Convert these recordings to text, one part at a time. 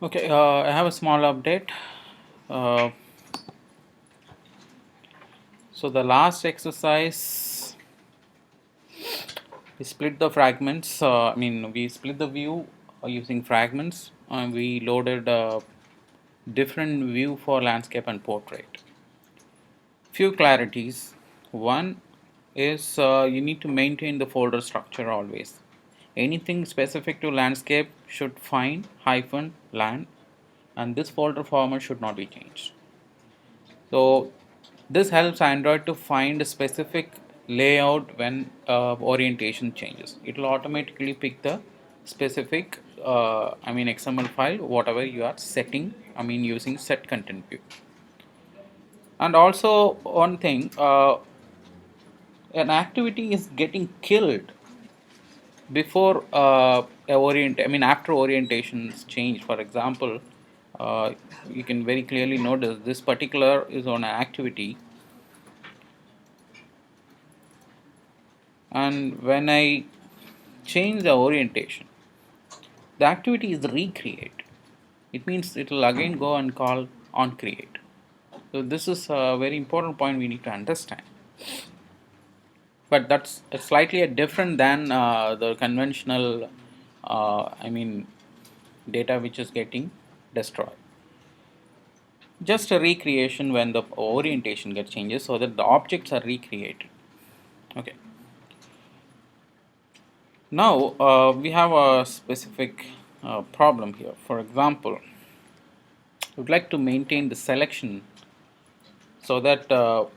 Okay, I have a small update. Uh, so the last exercise, we split the fragments. We split the view using fragments. We loaded a different view for landscape and portrait. Few clarities. One is you need to maintain the folder structure always. Anything specific to landscape should find hyphen land, and this folder format should not be changed. So this helps Android to find a specific layout when orientation changes. It will automatically pick the specific XML file whatever you are setting, using set content view. And also one thing, an activity is getting killed before after orientations change. For example, you can very clearly notice this particular is on an activity, and when I change the orientation, the activity is recreate. It means it will again go and call on create. So this is a very important point we need to understand. But that's slightly different than the conventional, data which is getting destroyed. Just a recreation when the orientation gets changes, so that the objects are recreated. Okay. Now we have a specific problem here. For example, I would like to maintain the selection so that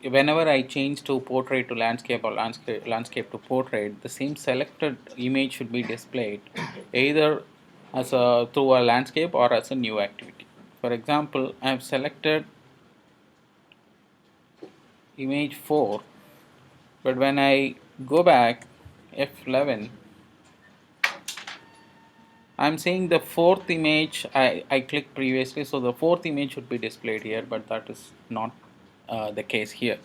whenever I change to portrait to landscape or landscape to portrait, the same selected image should be displayed either as a through a landscape or as a new activity. For example, I have selected image 4, but when I go back F11, I'm saying the fourth image I clicked previously, so the fourth image should be displayed here, but that is not the case here.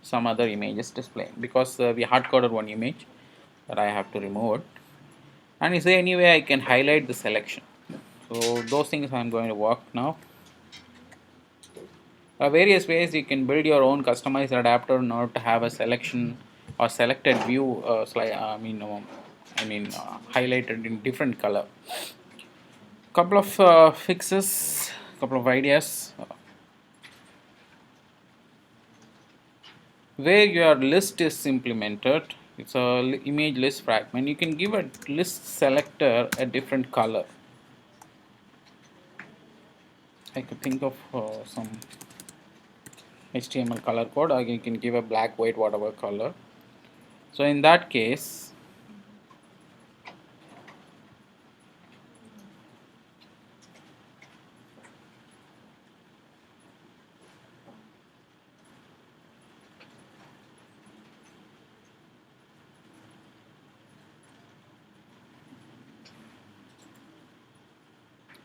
Some other image is displaying because we hard coded one image that I have to remove it. And is there any way I can highlight the selection? So those things I'm going to work now. Various ways you can build your own customized adapter in order to have a selection or selected view highlighted in different color. Couple of fixes, couple of ideas. Where your list is implemented, it's a image list fragment. You can give a list selector a different color. I could think of some HTML color code, or you can give a black, white, whatever color. So in that case,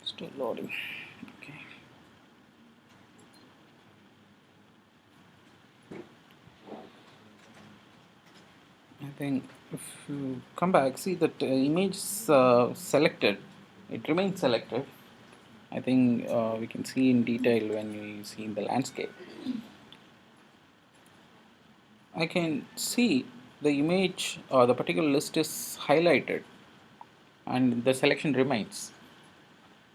still loading. Okay. I think if you come back, see that image is selected. It remains selected. I think we can see in detail when we see the landscape. I can see the image or the particular list is highlighted and the selection remains.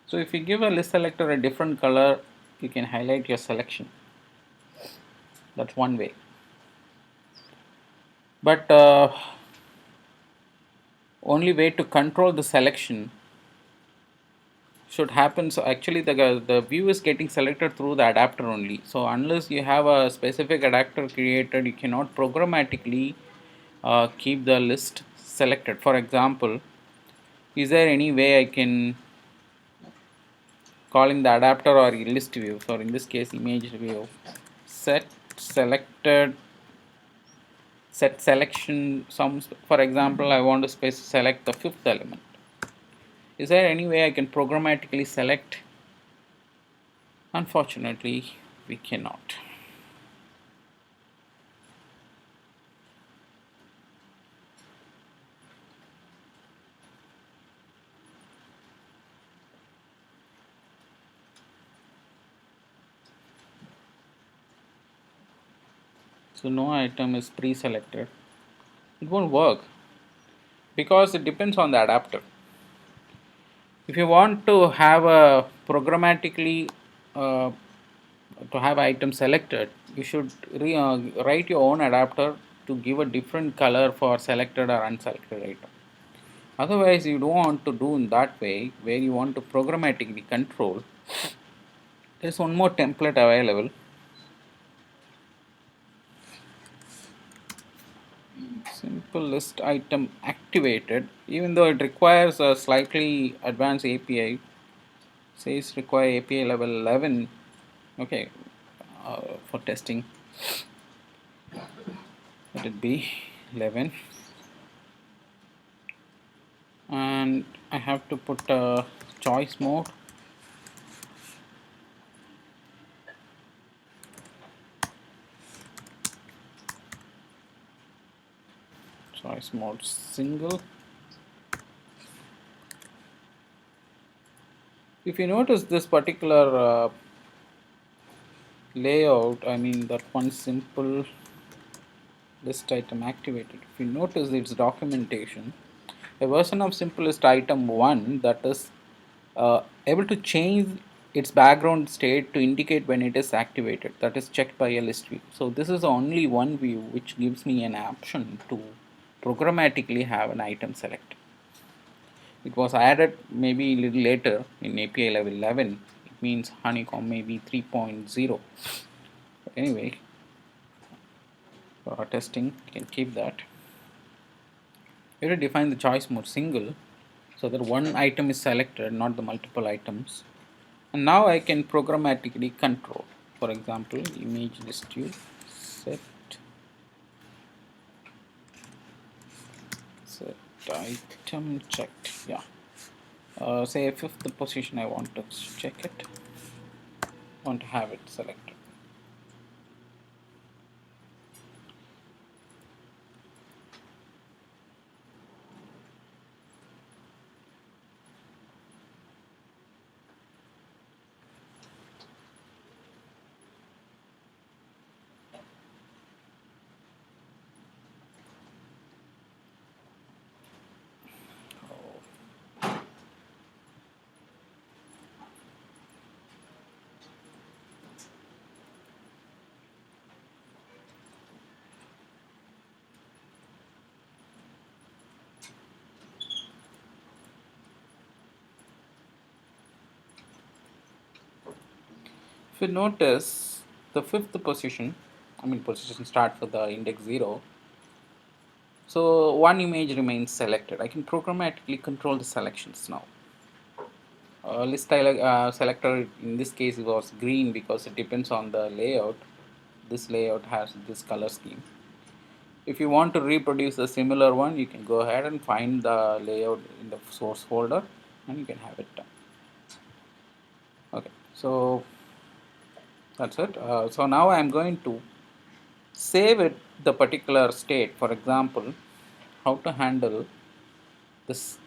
So if you give a list selector a different color, you can highlight your selection. That's one way. But only way to control the selection should happen. So actually the view is getting selected through the adapter only. So unless you have a specific adapter created, you cannot programmatically keep the list selected. For example, is there any way I can calling the adapter or list view? So in this case, image view, set selected, set selection some, for example, I want to select the fifth element. Is there any way I can programmatically select? Unfortunately, we cannot. So no item is pre-selected. It won't work because it depends on the adapter. If you want to have a programmatically uh, to have item selected, you should write your own adapter to give a different color for selected or unselected item. Otherwise, you don't want to do in that way where you want to programmatically control. There's one more template available. Simple list item activated, even though it requires a slightly advanced API, says require API level 11. Okay, for testing, let it be 11, and I have to put a choice mode. Choice mode single. If you notice this particular layout, I mean that one simple list item activated, if you notice its documentation, a version of simple list item 1 that is able to change its background state to indicate when it is activated, that is checked by a list view. So this is only one view which gives me an option to programmatically have an item select. It was added maybe a little later in API level 11. It means honeycomb maybe 3.0. But anyway, for our testing, you can keep that. You have to define the choice mode single so that one item is selected, not the multiple items. And now I can programmatically control. For example, image list view set item checked. Yeah. Say fifth position, I want to check it. Want to have it selected. If you notice the fifth position, I mean position start for the index 0. So one image remains selected. I can programmatically control the selections now. Selector in this case was green because it depends on the layout. This layout has this color scheme. If you want to reproduce a similar one, you can go ahead and find the layout in the source folder and you can have it done. Okay, so that's it. So now I am going to save it the particular state. For example, how to handle this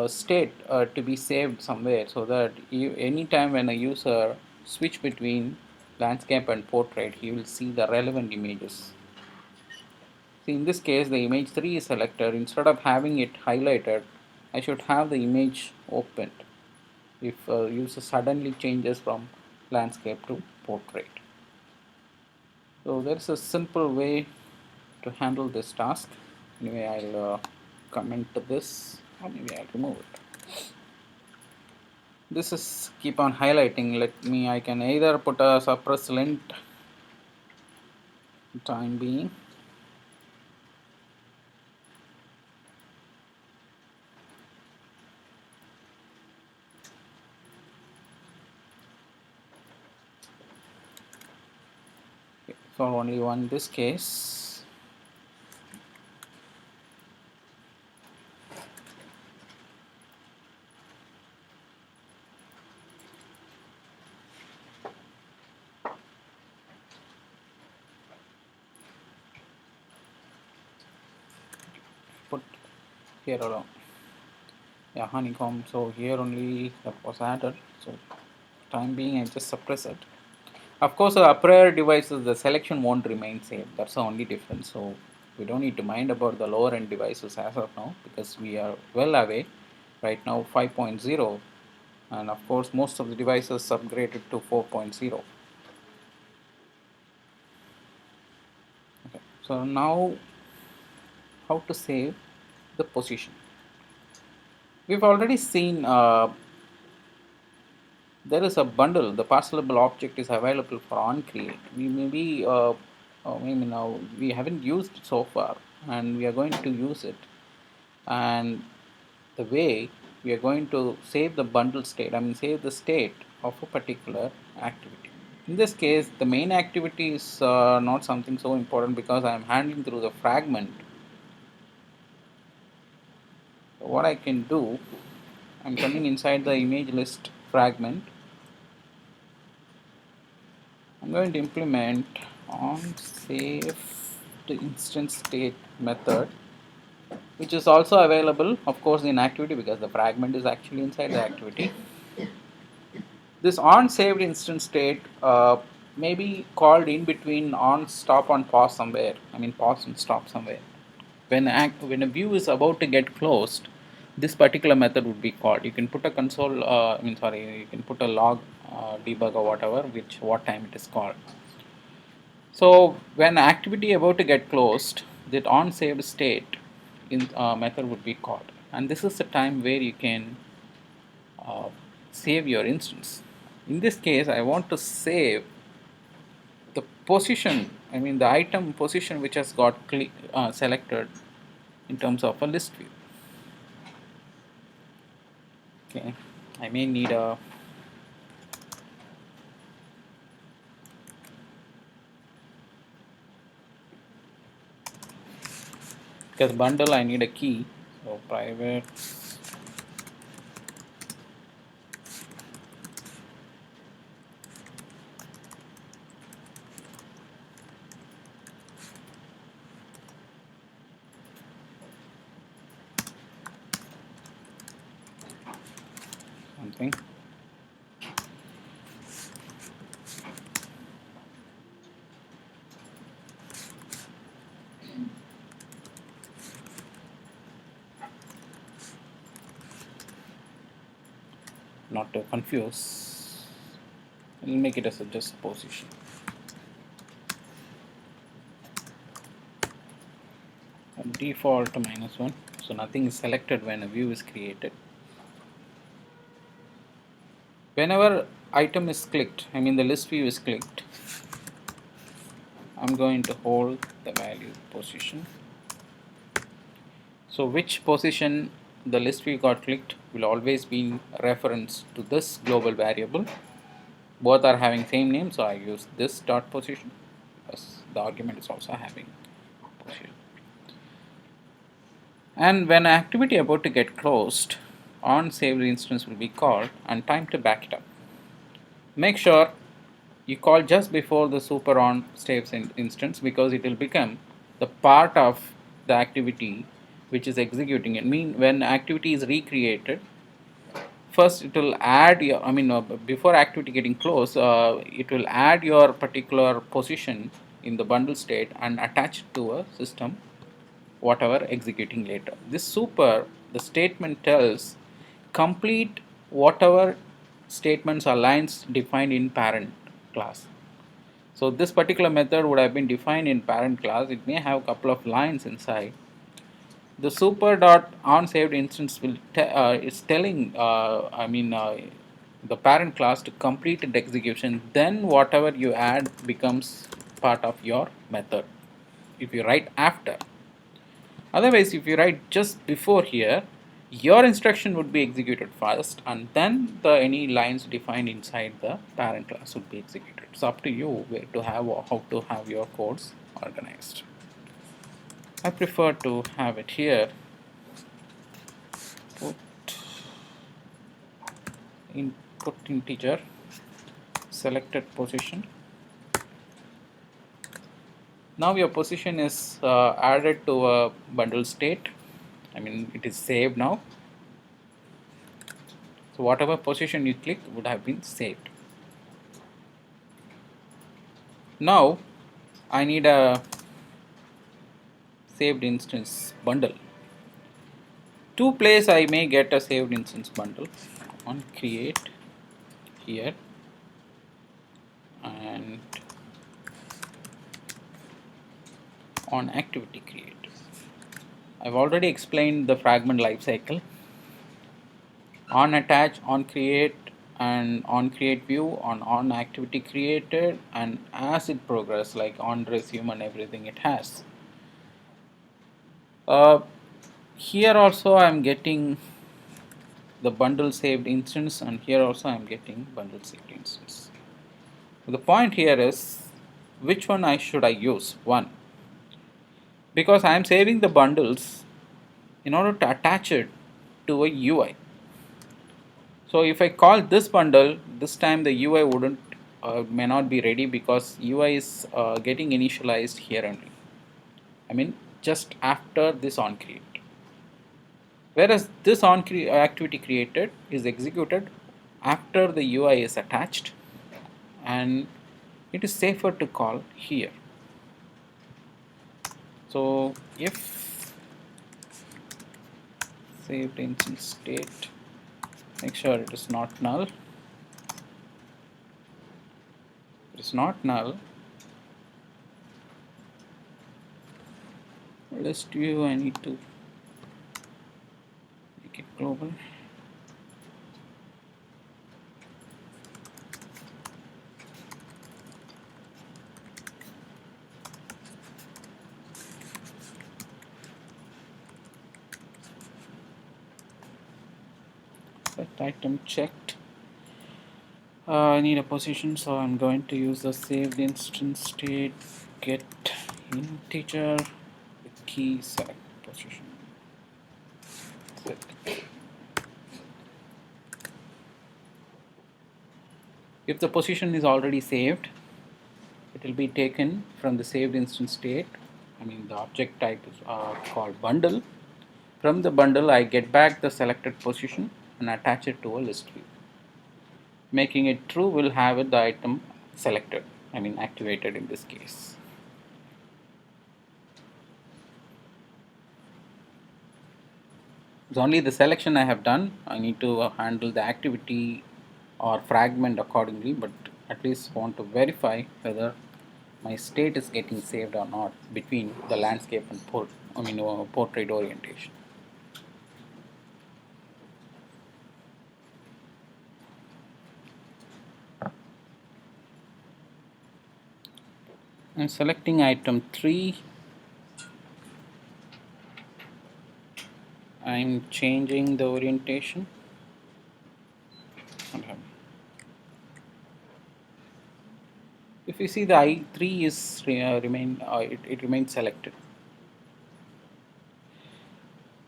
state to be saved somewhere so that anytime when a user switch between landscape and portrait, he will see the relevant images. See, in this case the image 3 is selected. Instead of having it highlighted, I should have the image opened if user suddenly changes from landscape to portrait. So there is a simple way to handle this task. Anyway, I'll comment this, or maybe I'll remove it. This is keep on highlighting. I can either put a suppress lint time being, for only one this case. Put here alone. Yeah, honeycomb. So here only that was added. So time being, I just suppress it. Of course, prior devices, the selection won't remain same. That's the only difference. So we don't need to mind about the lower end devices as of now, because we are well away right now 5.0, and of course most of the devices upgraded to 4.0. Okay. So now, how to save the position? We've already seen there is a bundle. The parcelable object is available for on create. We maybe we haven't used it so far, and we are going to use it. And the way we are going to save the bundle state, I mean save the state of a particular activity. In this case, the main activity is not something so important, because I am handling through the fragment. So what I can do, I'm coming inside the image list fragment. I'm going to implement on save the instance state method, which is also available of course in activity, because the fragment is actually inside the activity. This on saved instance state may be called in between on stop on pause somewhere. I mean pause and stop somewhere. When a view is about to get closed, this particular method would be called. You can put a console. You can put a log debug or whatever, what time it is called. So when activity about to get closed, that on saved state in method would be called, and this is the time where you can uh, save your instance. In this case, I want to save the position, I mean the item position which has got selected in terms of a list view. Okay, I may need a because bundle I need a key, so private something. Not to confuse, we'll make it as a just position. Default -1, so nothing is selected when a view is created. Whenever item is clicked, I mean the list view is clicked, I'm going to hold the value position. So which position the list view got clicked will always be in reference to this global variable. Both are having same name, so I use this dot position because the argument is also having position. And when activity about to get closed, on saved instance will be called and time to back it up. Make sure you call just before the super on saves instance, because it will become the part of the activity which is executing it. Mean when activity is recreated, first it will add your, before activity getting closed, it will add your particular position in the bundle state and attach it to a system, whatever executing later. This super, the statement tells complete whatever statements or lines defined in parent class. So this particular method would have been defined in parent class. It may have a couple of lines inside. The super dot on saved instance will is telling the parent class to complete the execution. Then whatever you add becomes part of your method if you write after. Otherwise, if you write just before here, your instruction would be executed first, and then the any lines defined inside the parent class would be executed. It's up to you where to have or how to have your codes organized. I prefer to have it here. Put input integer, selected position. Now your position is added to a bundle state. I mean it is saved now. So whatever position you click would have been saved. Now I need a saved instance bundle. Two place I may get a saved instance bundle on create here and on activity create. I've already explained the fragment lifecycle. On attach, on create, and on create view, on activity created, and as it progresses, like on resume and everything it has. Uh, Here also I am getting the bundle saved instance, and here also I am getting bundle saved instance. The point here is which one should I use? One, because I am saving the bundles in order to attach it to a UI. So if I call this bundle, this time the UI wouldn't may not be ready because UI is getting initialized here only. I mean just after this on create. Whereas this on activity created is executed after the UI is attached, and it is safer to call here. So if saved instance state, make sure it is not null. If it is not null, list view I need to make it global. Set item checked. I need a position, so I'm going to use the saved instance state get integer with key select position. Set. If the position is already saved, it will be taken from the saved instance state. I mean the object type is called bundle. From the bundle I get back the selected position and attach it to a list view. Making it true will have it the item selected, I mean activated in this case. It's only the selection I have done. I need to handle the activity or fragment accordingly, but at least want to verify whether my state is getting saved or not between the landscape and portrait orientation. I'm selecting item 3. I'm changing the orientation. Okay. If you see the I3 is it remains selected.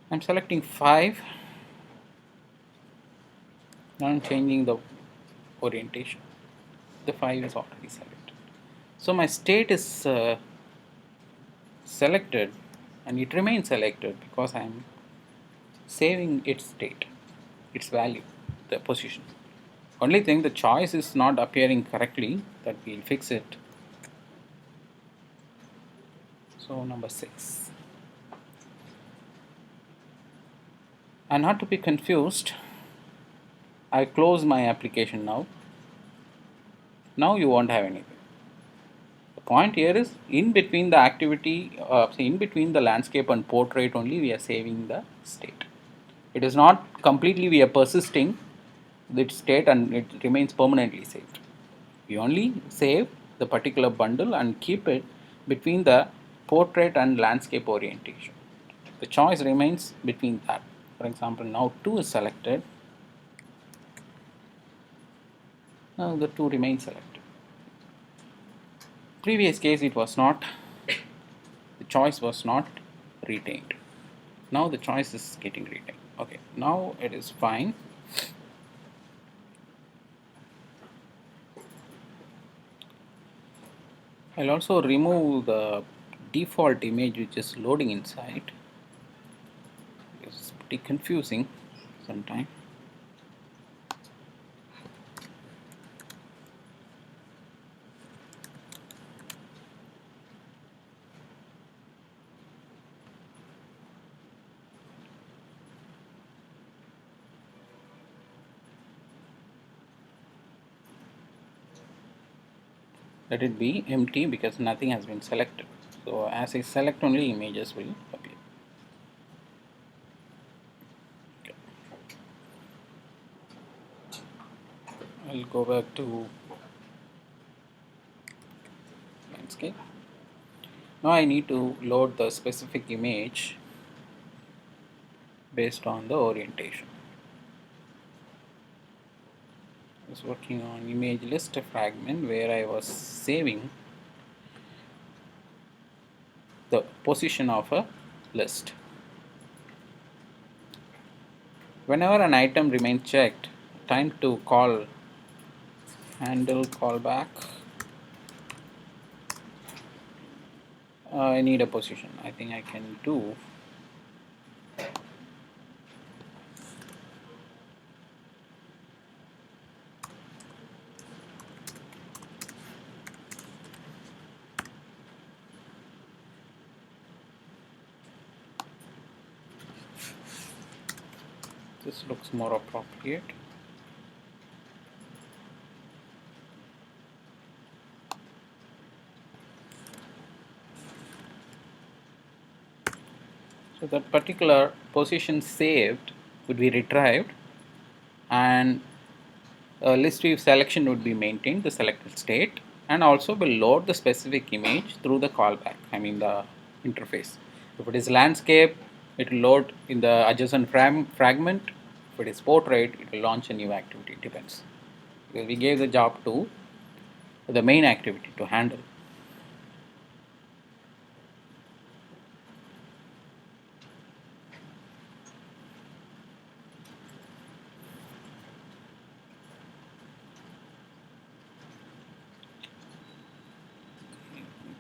I'm selecting 5. Now I'm changing the orientation. The 5 is already selected. So my state is selected and it remains selected because I am saving its state, its value, the position. Only thing, the choice is not appearing correctly, that we'll fix it. So number 6. And not to be confused, I close my application now. Now you won't have anything. The point here is in between the activity, in between the landscape and portrait only we are saving the state. It is not completely we are persisting its state and it remains permanently saved. We only save the particular bundle and keep it between the portrait and landscape orientation. The choice remains between that. For example, now 2 is selected. Now the 2 remains selected. Previous case it was not. The choice was not retained. Now the choice is getting retained. Okay, now it is fine. I'll also remove the default image which is loading inside. It's pretty confusing sometimes. let it be empty because nothing has been selected. So as I select, only images will appear. Okay. I'll go back to landscape. Now I need to load the specific image based on the orientation. I was working on image list fragment where I was saving the position of a list. Whenever an item remains checked, time to call handle callback. I need a position. I think I can do this. Looks more appropriate. So that particular position saved would be retrieved, and a list view selection would be maintained, the selected state, and also will load the specific image through the callback, I mean the interface. If it is landscape, it will load in the adjacent fragment. If it is portrait, it will launch a new activity. It depends. Because we gave the job to the main activity to handle.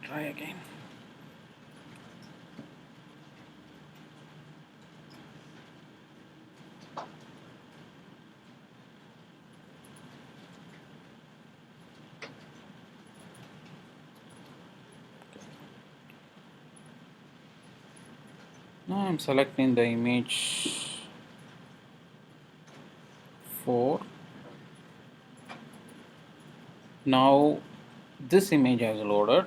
Try again. Now I'm selecting the image 4. Now this image has loaded.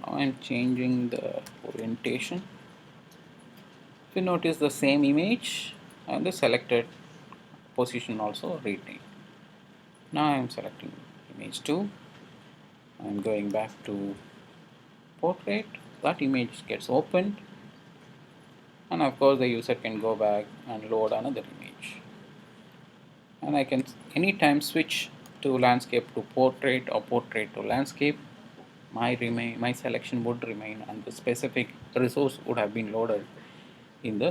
Now I'm changing the orientation. If you notice, the same image and the selected position also retained. Now I'm selecting image 2. I'm going back to portrait. That image gets opened, and of course the user can go back and load another image. And I can anytime switch to landscape to portrait or portrait to landscape. My selection would remain, and the specific resource would have been loaded in the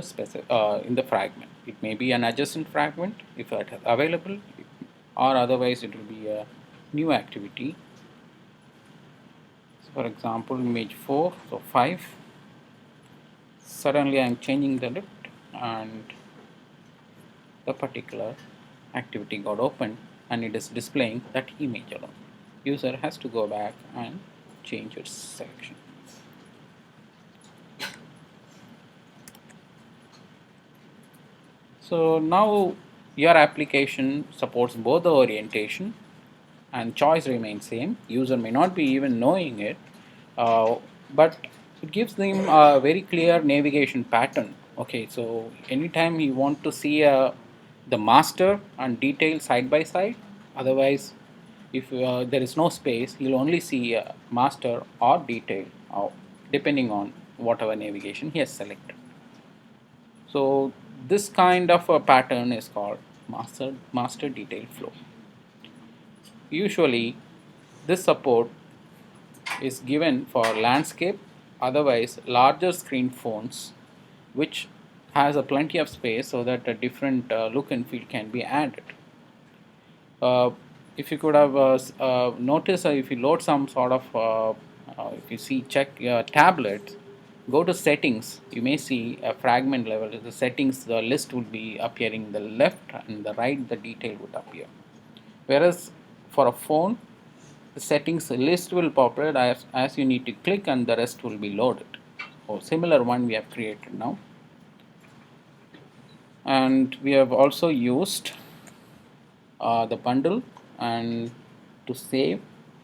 in the fragment. It may be an adjacent fragment if that is available, or otherwise it will be a new activity. So for example, image 4, so 5. Suddenly I am changing the lift, and the particular activity got opened, and it is displaying that image alone. User has to go back and change its selection. So now your application supports both the orientation and choice remains same. User may not be even knowing it, but it gives them a very clear navigation pattern. Okay, so anytime you want to see the master and detail side by side, otherwise if there is no space, you'll only see master or detail, depending on whatever navigation he has selected. So this kind of a pattern is called master detail flow. Usually this support is given for landscape, otherwise larger screen phones which has a plenty of space so that a different look and feel can be added. Uh, if you could have noticed, if you load some sort of if you see check tablet, go to settings, you may see a fragment level. The settings, the list would be appearing the left, and the right the detail would appear. Whereas for a phone, the settings list will populate as you need to click, and the rest will be loaded. So similar one we have created now, and we have also used the bundle and to save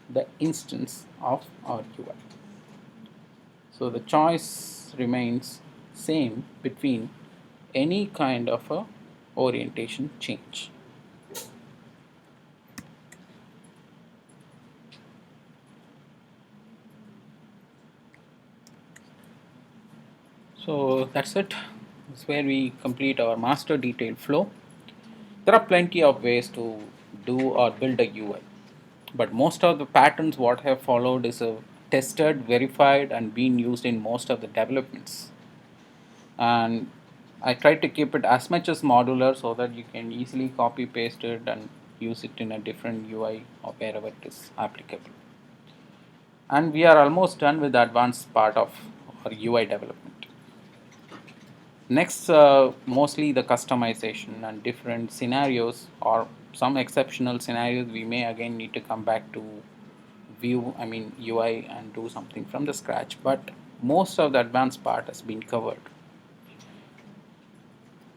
the instance of our UI. So the choice remains same between any kind of a orientation change. So that's it. That's where we complete our master detailed flow. There are plenty of ways to do or build a UI, but most of the patterns what I have followed is tested, verified, and being used in most of the developments. And I try to keep it as much as modular so that you can easily copy paste it and use it in a different UI or wherever it is applicable. And we are almost done with the advanced part of our UI development. Next, mostly the customization and different scenarios or some exceptional scenarios we may again need to come back to UI and do something from the scratch, but most of the advanced part has been covered.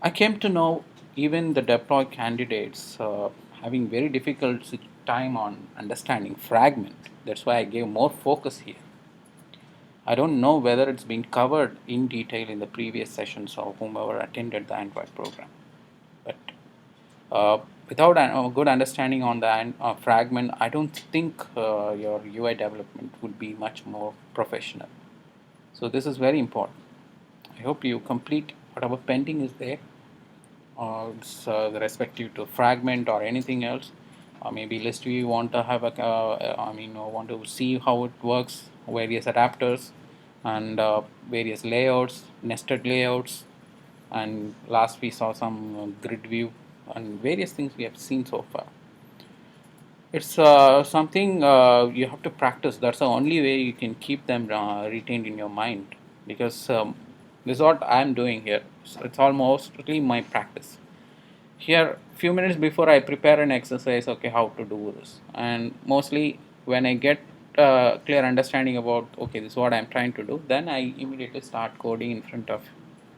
I came to know even the deploy candidates having very difficult time on understanding fragment. That's why I gave more focus here. I don't know whether it's been covered in detail in the previous sessions of whomever attended the Android program. But uh, without a good understanding on the fragment, I don't think your UI development would be much more professional. So this is very important. I hope you complete whatever pending is there, or it's respective to fragment or anything else. Maybe list view you want to have want to see how it works, various adapters and various layouts, nested layouts, and last we saw some grid view and various things we have seen so far. It's something you have to practice. That's the only way you can keep them retained in your mind, because this is what I'm doing here. So it's almost really my practice. Here, few minutes before I prepare an exercise, okay, how to do this, and mostly when I get clear understanding about, okay, this is what I'm trying to do, then I immediately start coding in front of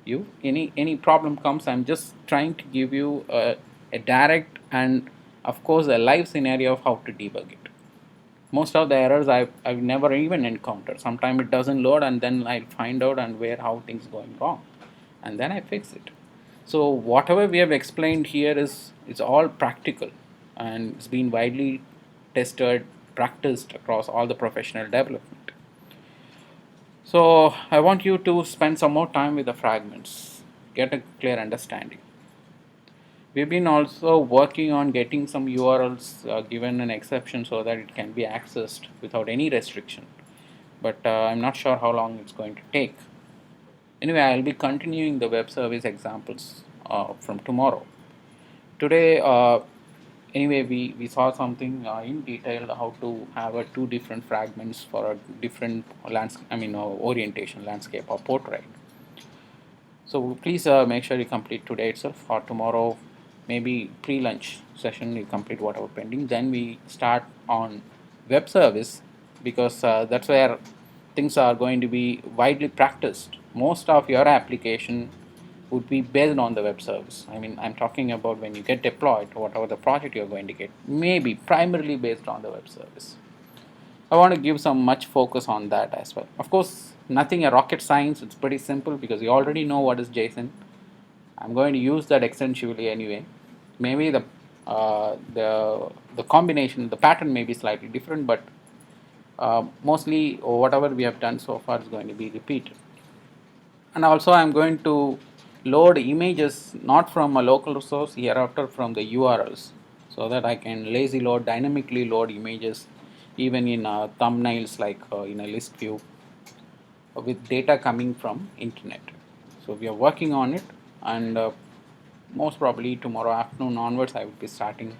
you. Any problem comes, I'm just trying to give you a direct and of course a live scenario of how to debug it. Most of the errors I've never even encountered. Sometimes it doesn't load and then I find out and where how things going wrong, and then I fix it. So whatever we have explained here is all practical, and it's been widely tested, practiced across all the professional development. So I want you to spend some more time with the fragments, get a clear understanding. We've been also working on getting some URLs given an exception so that it can be accessed without any restriction. But I'm not sure how long it's going to take. Anyway, I'll be continuing the web service examples from tomorrow. Today, anyway, we saw something in detail how to have two different fragments for a different orientation, landscape or portrait. So please make sure you complete today itself, or tomorrow, maybe pre-lunch session you complete whatever pending. Then we start on web service, because that's where things are going to be widely practiced. Most of your application would be based on the web service. I'm talking about when you get deployed, whatever the project you're going to get, maybe primarily based on the web service. I want to give some much focus on that as well. Of course, nothing a rocket science. It's pretty simple because you already know what is JSON. I'm going to use that extensively anyway. Maybe the combination, the pattern may be slightly different, but mostly whatever we have done so far is going to be repeated. And also I'm going to load images not from a local resource, hereafter from the URLs, so that I can lazy load, dynamically load images even in thumbnails, like in a list view, with data coming from internet. So we are working on it, and most probably tomorrow afternoon onwards I will be starting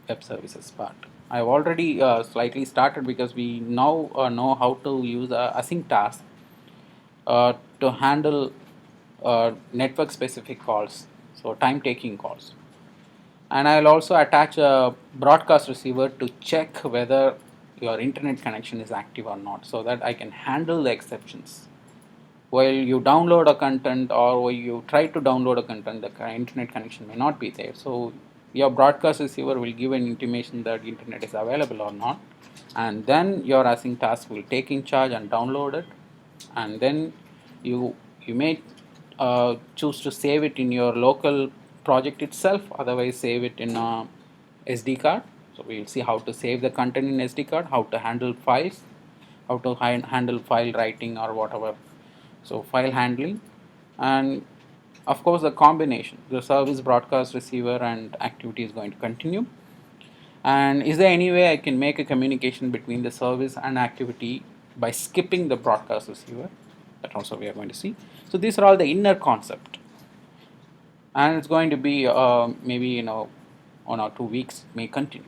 web services part. I have already slightly started, because we now know how to use async task to handle network specific calls, so time taking calls. And I'll also attach a broadcast receiver to check whether your internet connection is active or not, so that I can handle the exceptions. While you download a content, or while you try to download a content, the internet connection may not be there. So your broadcast receiver will give an intimation that internet is available or not. and then your async task will take in charge and download it, and then you may choose to save it in your local project itself, otherwise save it in a SD card. So we'll see how to save the content in SD card, how to handle files, how to handle file writing or whatever, so file handling. And of course the combination, the service, broadcast, receiver and activity is going to continue. And is there any way I can make a communication between the service and activity by skipping the broadcast receiver? That also we are going to see. So these are all the inner concept, and it's going to be maybe 1 or 2 weeks may continue.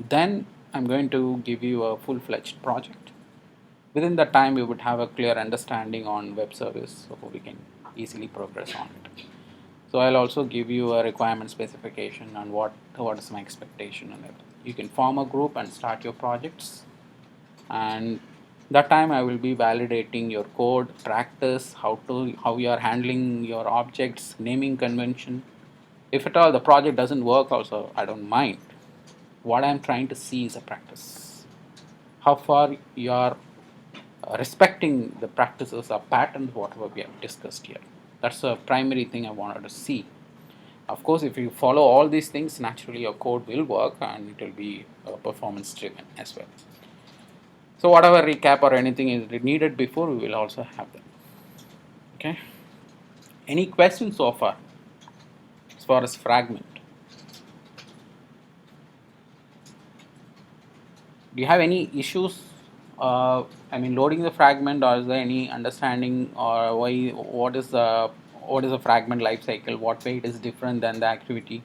Then I'm going to give you a full-fledged project. Within that time, we would have a clear understanding on web service, so we can easily progress on it. So I'll also give you a requirement specification on what is my expectation on it. You can form a group and start your projects, and that time I will be validating your code, practice, how you are handling your objects, naming convention. If at all the project doesn't work also, I don't mind. What I'm trying to see is a practice. How far you are respecting the practices or patterns whatever we have discussed here. That's the primary thing I wanted to see. Of course, if you follow all these things, naturally your code will work and it will be performance driven as well. So whatever recap or anything is needed before, we will also have them. Okay. Any questions so far as far as Fragment? Do you have any issues? Loading the fragment, or is there any understanding, or what is the fragment life cycle? What way it is different than the activity?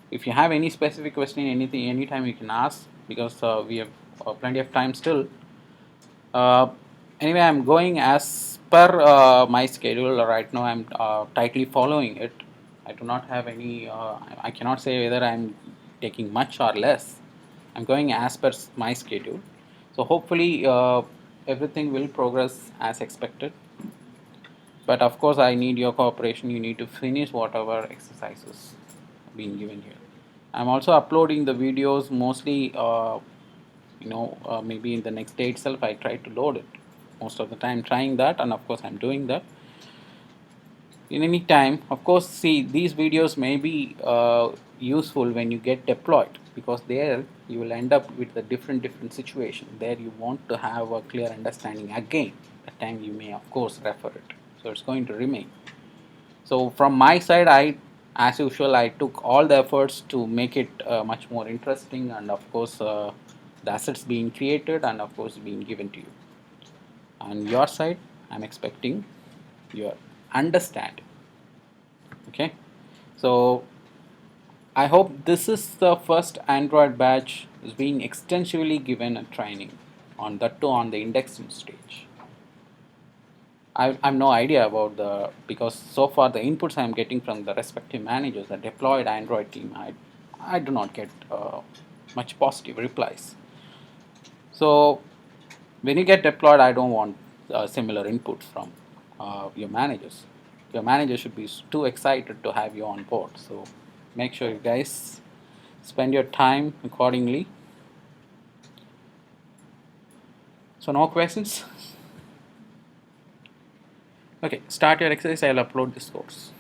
If you have any specific question, anything, anytime you can ask, because we have plenty of time still. Uh, anyway, I'm going as per my schedule right now. I'm tightly following it. I do not have any. I cannot say whether I'm taking much or less. I'm going as per my schedule. So hopefully everything will progress as expected. But of course, I need your cooperation. You need to finish whatever exercises being given here. I'm also uploading the videos mostly. Maybe in the next day itself I try to load it. Most of the time trying that, and of course I'm doing that in any time. Of course, see, these videos may be useful when you get deployed, because there you will end up with a different situation. There you want to have a clear understanding again. That time you may of course refer it, so it's going to remain. So from my side, as usual, I took all the efforts to make it much more interesting, and of course the assets being created and of course being given to you. On your side, I'm expecting your understanding. Okay, so I hope this is the first Android batch is being extensively given a training on that too on the indexing stage. I've no idea about because so far the inputs I'm getting from the respective managers, the deployed Android team, I do not get much positive replies. So when you get deployed, I don't want similar inputs from your managers. Your manager should be too excited to have you on board. So make sure you guys spend your time accordingly. So no questions? Okay, start your exercise. I'll upload this course.